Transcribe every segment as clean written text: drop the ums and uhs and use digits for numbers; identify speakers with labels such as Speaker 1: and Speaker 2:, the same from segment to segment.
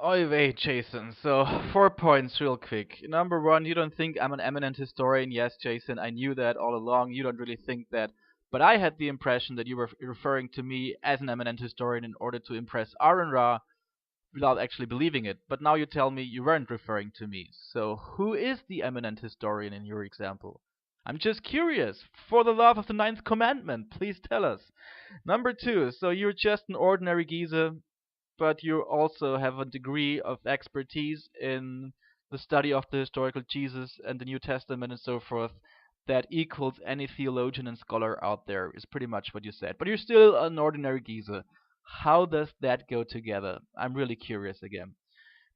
Speaker 1: Oy vey, Jason. So, 4 points real quick. Number one, you don't think I'm an eminent historian. Yes, Jason, I knew that all along. You don't really think that. But I had the impression that you were referring to me as an eminent historian in order to impress Aaron Ra without actually believing it. But now you tell me you weren't referring to me. So, who is the eminent historian in your example? I'm just curious. For the love of the ninth commandment, please tell us. Number two, so you're just an ordinary geezer, but you also have a degree of expertise in the study of the historical Jesus and the New Testament and so forth that equals any theologian and scholar out there, is pretty much what you said. But you're still an ordinary geezer. How does that go together? I'm really curious again.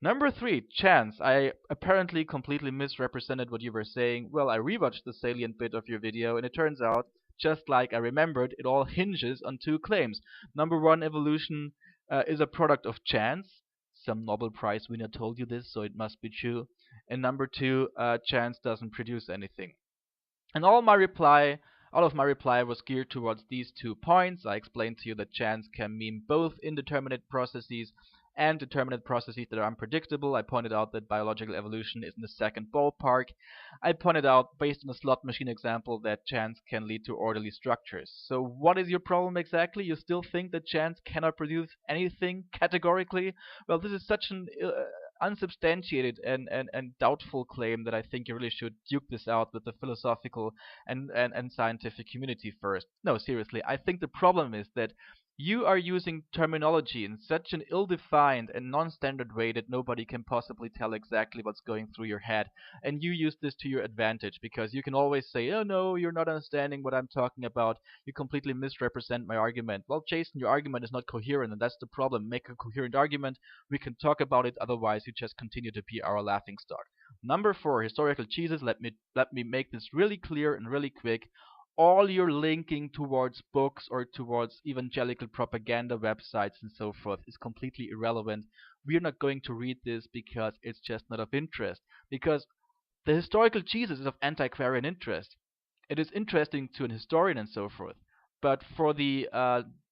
Speaker 1: Number three, chance. I apparently completely misrepresented what you were saying. Well, I rewatched the salient bit of your video, and it turns out, just like I remembered, it all hinges on two claims. Number one, evolution is a product of chance. Some Nobel Prize winner told you this, so it must be true. And number two, chance doesn't produce anything. And all of my reply was geared towards these 2 points. I explained to you that chance can mean both indeterminate processes and determinate processes that are unpredictable. I pointed out that biological evolution is in the second ballpark. I pointed out, based on a slot machine example, that chance can lead to orderly structures. So what is your problem exactly? You still think that chance cannot produce anything categorically? Well, this is such an unsubstantiated and doubtful claim that I think you really should duke this out with the philosophical and scientific community first. No, seriously, I think the problem is that you are using terminology in such an ill-defined and non-standard way that nobody can possibly tell exactly what's going through your head. And you use this to your advantage because you can always say, oh no, you're not understanding what I'm talking about. You completely misrepresent my argument. Well, Jason, your argument is not coherent, and that's the problem. Make a coherent argument. We can talk about it. Otherwise, you just continue to be our laughingstock. Number four, historical Jesus. Let me make this really clear and really quick. All your linking towards books or towards evangelical propaganda websites and so forth is completely irrelevant. We're not going to read this because it's just not of interest. Because the historical Jesus is of antiquarian interest. It is interesting to an historian and so forth. But for the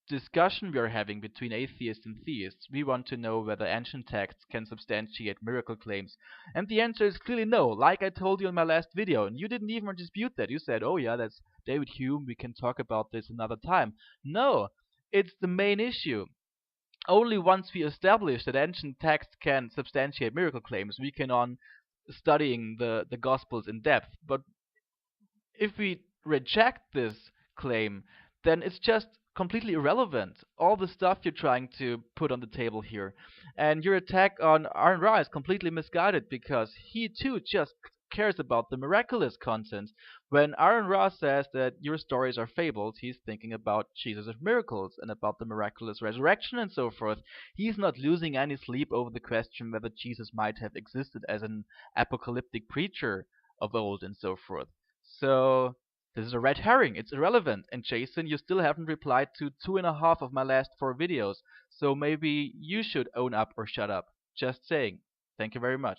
Speaker 1: discussion we are having between atheists and theists, we want to know whether ancient texts can substantiate miracle claims. And the answer is clearly no, like I told you in my last video. And you didn't even dispute that. You said, oh yeah, that's David Hume, we can talk about this another time. No, it's the main issue. Only once we establish that ancient texts can substantiate miracle claims, we can on studying the Gospels in depth. But if we reject this claim, then it's just completely irrelevant. All the stuff you're trying to put on the table here. And your attack on Aaron Ra is completely misguided because he too just cares about the miraculous content. When Aaron Ra says that your stories are fables, he's thinking about Jesus of miracles and about the miraculous resurrection and so forth. He's not losing any sleep over the question whether Jesus might have existed as an apocalyptic preacher of old and so forth. So this is a red herring. It's irrelevant. And Jason, you still haven't replied to 2.5 of my last 4 videos. So maybe you should own up or shut up. Just saying. Thank you very much.